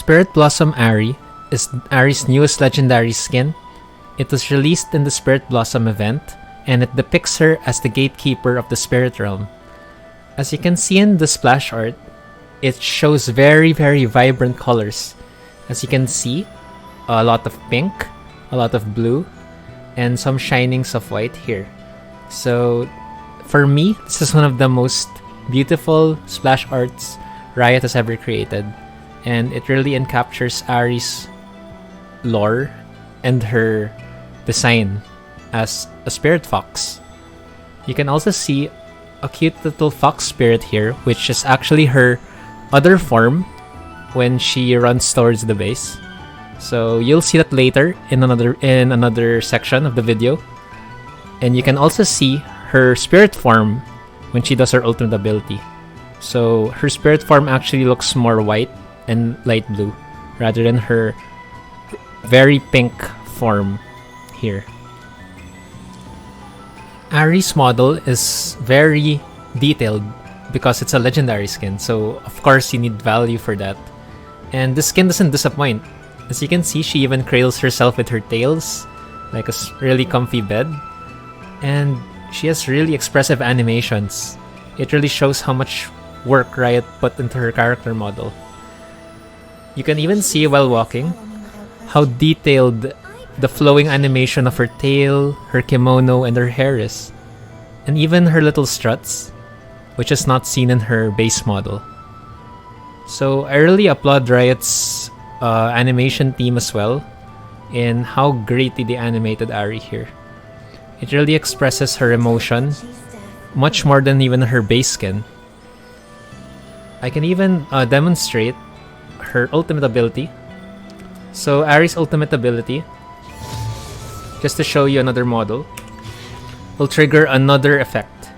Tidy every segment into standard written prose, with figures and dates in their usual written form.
Sprit Blossom Ahri is Ahri's newest legendary skin. It was released in the Sprit Blossom event, and it depicts her as the gatekeeper of the spirit realm. As you can see in the splash art, it shows very vibrant colors. As you can see, a lot of pink, a lot of blue, and some shinings of white here. So for me, this is one of the most beautiful splash arts Riot has ever created, and it really encaptures Ahri's lore and her design as a spirit fox. You can also see a cute little fox spirit here, which is actually her other form when she runs towards the base. So you'll see that later in another section of the video. And you can also see her spirit form when she does her ultimate ability. So her spirit form actually looks more white and light blue rather than her very pink form here. Ahri's model is very detailed because it's a legendary skin, so of course you need value for that. And this skin doesn't disappoint. As you can see, she even cradles herself with her tails, like a really comfy bed. And she has really expressive animations. It really shows how much work Riot put into her character model. You can even see while walking how detailed the flowing animation of her tail, her kimono, and her hair is. And even her little struts, which is not seen in her base model. So I really applaud Riot's animation team as well in how greatly they animated Ahri here. It really expresses her emotion much more than even her base skin. I can even demonstrate her ultimate ability. So Ahri's ultimate ability, just to show you another model, will trigger another effect.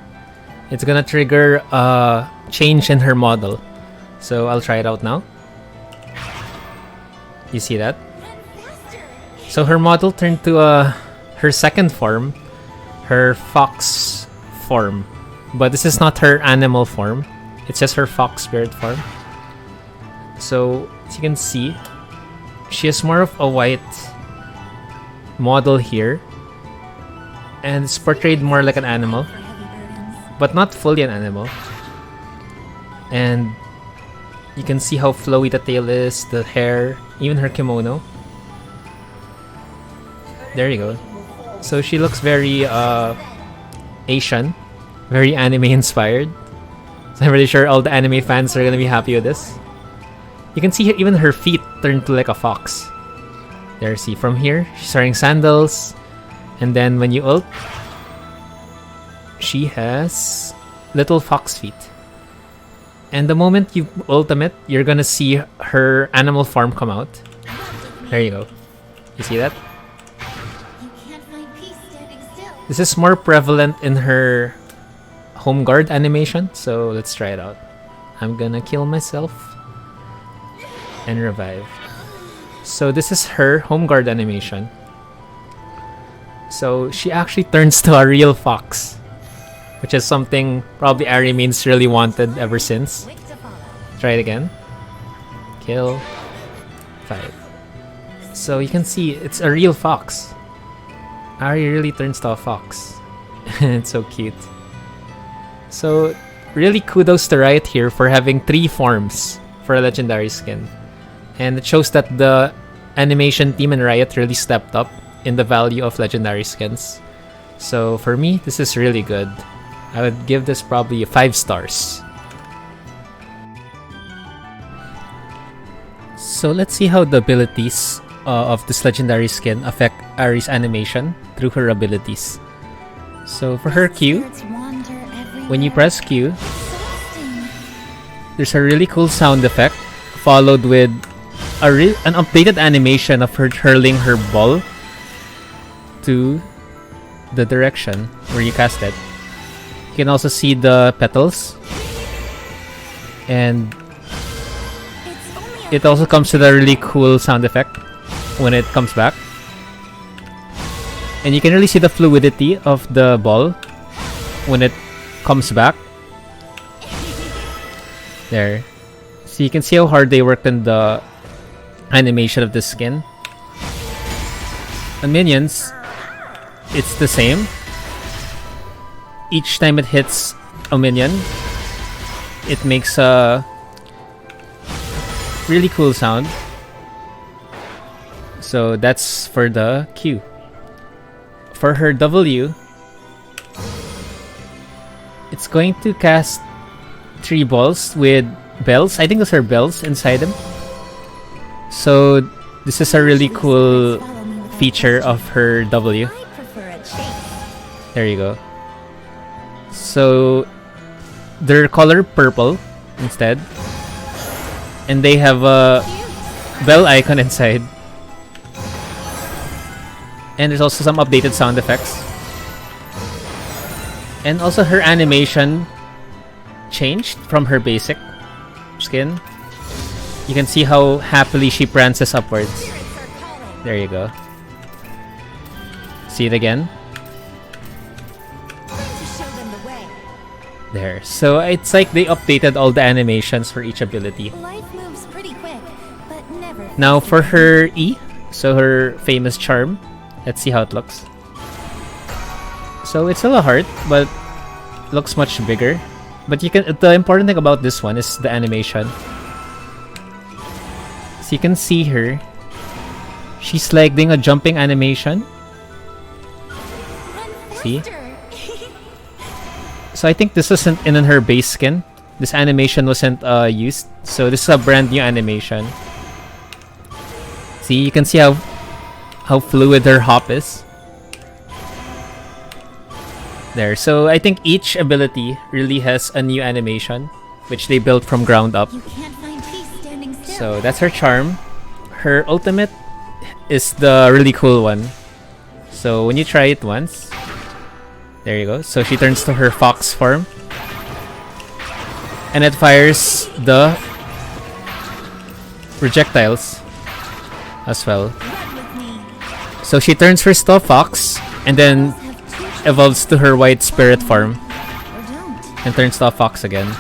It's gonna trigger a change in her model. So I'll try it out now. You see that? So her model turned to her second form, her fox form. But this is not her animal form. It's just her fox spirit form. So as you can see, she has more of a white model here. And it's portrayed more like an animal, but not fully an animal. And you can see how flowy the tail is, the hair, even her kimono. There you go. So she looks very Asian, very anime inspired. So I'm really sure all the anime fans are gonna be happy with this. You can see even her feet turn to like a fox. There, see from here, she's wearing sandals. And then when you ult, she has little fox feet. And the moment you ultimate, you're gonna see her animal form come out. There you go. You see that? This is more prevalent in her home guard animation, so let's try it out. I'm gonna kill myself and revive. So this is her home guard animation. So she actually turns to a real fox, which is something probably Ahri mains really wanted ever since. Try it again. Kill. 5. So you can see it's a real fox. Ahri really turns to a fox. It's so cute. So really kudos to Riot here for having 3 forms for a legendary skin. And it shows that the animation team in Riot really stepped up in the value of legendary skins. So for me, this is really good. I would give this probably 5 stars. So let's see how the abilities of this legendary skin affect Ahri's animation through her abilities. So for her Q, when you press Q, there's a really cool sound effect followed with an updated animation of her hurling her ball to the direction where you cast it. You can also see the petals, and it also comes with a really cool sound effect when it comes back. And you can really see the fluidity of the ball when it comes back. There. So you can see how hard they worked in the animation of the skin. On minions, it's the same. Each time it hits a minion, it makes a really cool sound. So that's for the Q. For her W, it's going to cast 3 balls with bells. I think those are bells inside them. So this is a really cool feature of her W. There you go. So they're color purple instead, and they have a bell icon inside. And there's also some updated sound effects. And also her animation changed from her basic skin. You can see how happily she prances upwards. There you go. See it again? There. So it's like they updated all the animations for each ability. Life moves pretty quick, but never. Now for her E, so her famous charm. Let's see how it looks. So it's still a heart, but looks much bigger. But you can. The important thing about this one is the animation. So you can see her. She's like doing a jumping animation. See? So I think this wasn't in her base skin. This animation wasn't used. So this is a brand new animation. See, you can see how fluid her hop is. There. So I think each ability really has a new animation, which they built from ground up. You can't find peace standing still. So that's her charm. Her ultimate is the really cool one. So when you try it once, there you go. So she turns to her fox form, and it fires the projectiles as well. So she turns first to a fox, and then evolves to her white spirit form, and turns to a fox again.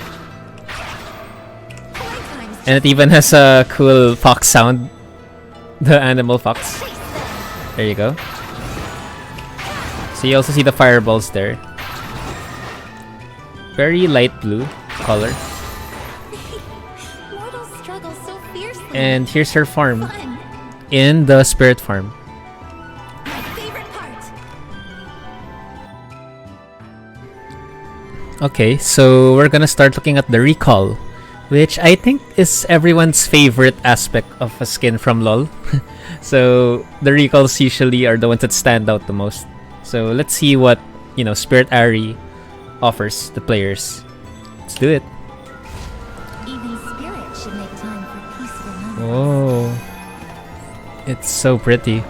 And it even has a cool fox sound. The animal fox. There you go. So you also see the fireballs there. Very light blue color. And here's her farm in the spirit farm. Okay, so we're gonna start looking at the recall, which I think is everyone's favorite aspect of a skin from LoL. So the recalls usually are the ones that stand out the most. So let's see what, Sprit Ahri offers the players. Let's do it. Even spirit should make time for peaceful moments. Oh, it's so pretty.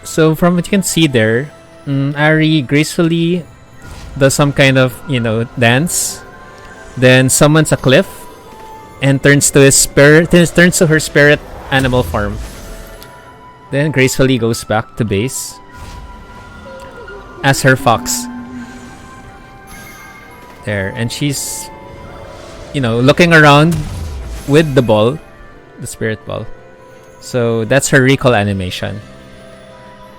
So from what you can see there, Ahri gracefully does some kind of, dance. Then summons a cliff and turns to her spirit animal form. Then gracefully goes back to base as her fox. There, and she's looking around with the ball, the spirit ball. So that's her recall animation.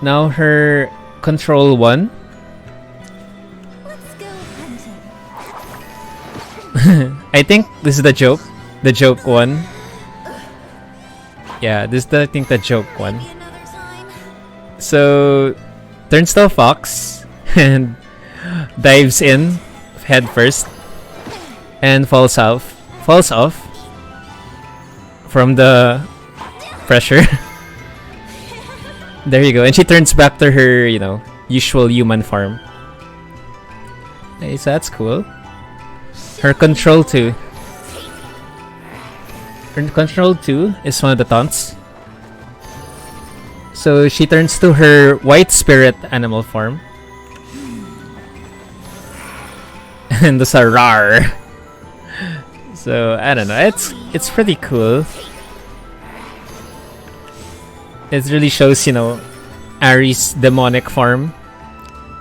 Now her control 1. Let's go hunting. I think this is the joke. The joke one. Yeah, this is I think the joke one. Maybe another time. So turns to a fox and dives in head first and falls off from the pressure. There you go. And she turns back to her, usual human form. Okay, so that's cool. Her control 2. Her control 2 is one of the taunts. So she turns to her white spirit animal form. And there's a rar. So I don't know. It's pretty cool. It really shows, Ahri's demonic form.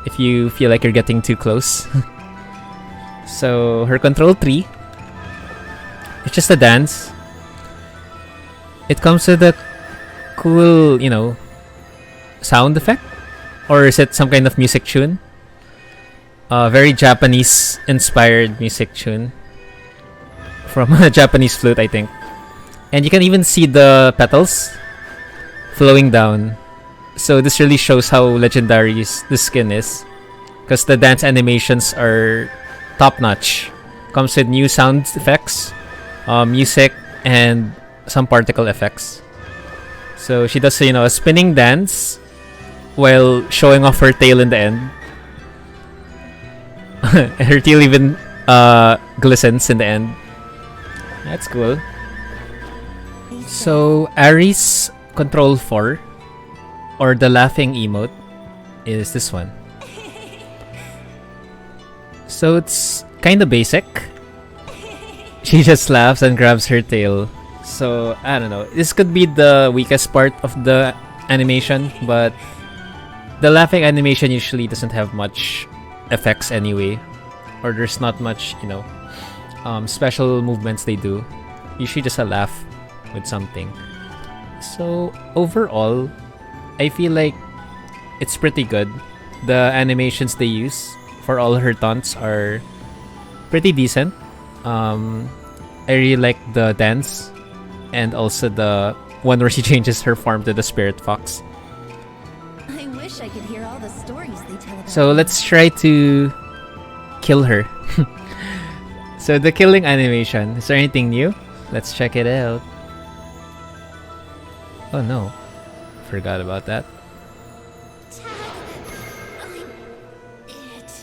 If you feel like you're getting too close. So her control 3. It's just a dance. it comes with a cool, sound effect, or is it some kind of music tune? Very Japanese inspired music tune from a Japanese flute, I think. And you can even see the petals flowing down. So this really shows how legendary the skin is, because the dance animations are top notch. Comes with new sound effects, music, and some particle effects. So she does, a spinning dance while showing off her tail in the end. Her tail even glistens in the end. That's cool. So Ahri's control 4, or the laughing emote, is this one. So it's kind of basic. She just laughs and grabs her tail. So I don't know. This could be the weakest part of the animation, but the laughing animation usually doesn't have much effects anyway, or there's not much, special movements they do. Usually just a laugh with something. So overall, I feel like it's pretty good. The animations they use for all her taunts are pretty decent. I really like the dance, and also the one where she changes her form to the spirit fox. I wish I could hear all the stories they tell about So you. let's try to kill her. So the killing animation, is there anything new? Let's check it out. Oh no, forgot about that.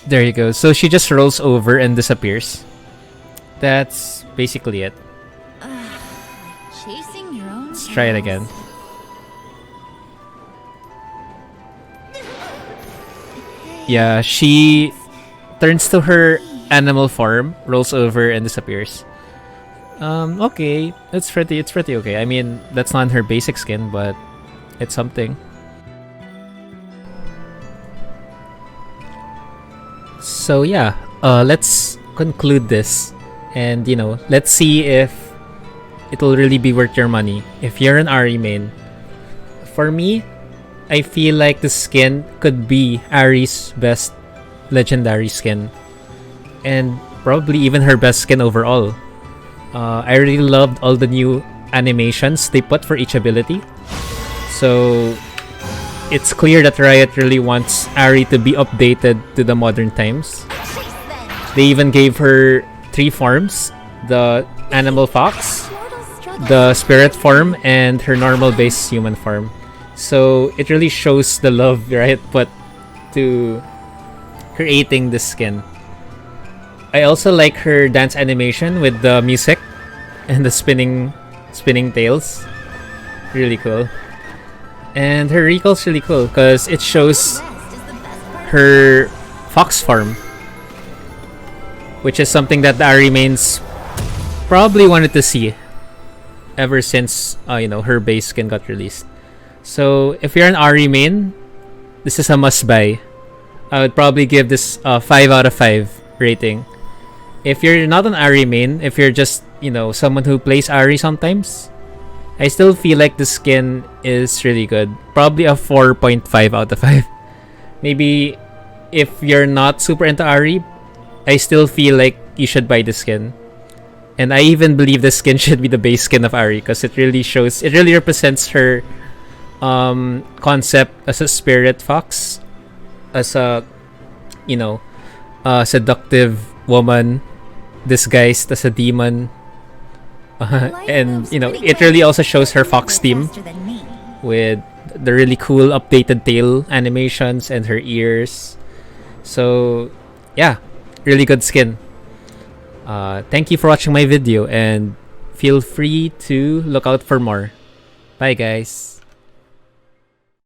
There you go. So she just rolls over and disappears. That's basically it. Chasing your own Let's try it again. Yeah, she turns to her animal form, rolls over, and disappears. Okay, it's pretty okay. I mean, that's not her basic skin, but it's something. So yeah, let's conclude this, and let's see if it'll really be worth your money if you're an Ahri main. For me, I feel like the skin could be Ahri's best legendary skin, and probably even her best skin overall. I really loved all the new animations they put for each ability. So it's clear that Riot really wants Ahri to be updated to the modern times. They even gave her 3 forms: the animal fox, the spirit form, and her normal base human form. So it really shows the love Riot put to creating this skin. I also like her dance animation with the music and the spinning tails. Really cool. And her recall's really cool because it shows her fox form, which is something that the Ahri mains probably wanted to see ever since her base skin got released. So if you're an Ahri main, this is a must buy. I would probably give this a 5 out of 5 rating. If you're not an Ahri main, if you're just someone who plays Ahri sometimes, I still feel like the skin is really good. Probably a 4.5 out of 5. Maybe if you're not super into Ahri, I still feel like you should buy the skin. And I even believe the skin should be the base skin of Ahri because it really represents her concept as a spirit fox, as a seductive woman disguised as a demon. And it really also shows her fox theme with the really cool updated tail animations and her ears. So yeah, really good skin. Thank you for watching my video, and feel free to look out for more. Bye guys.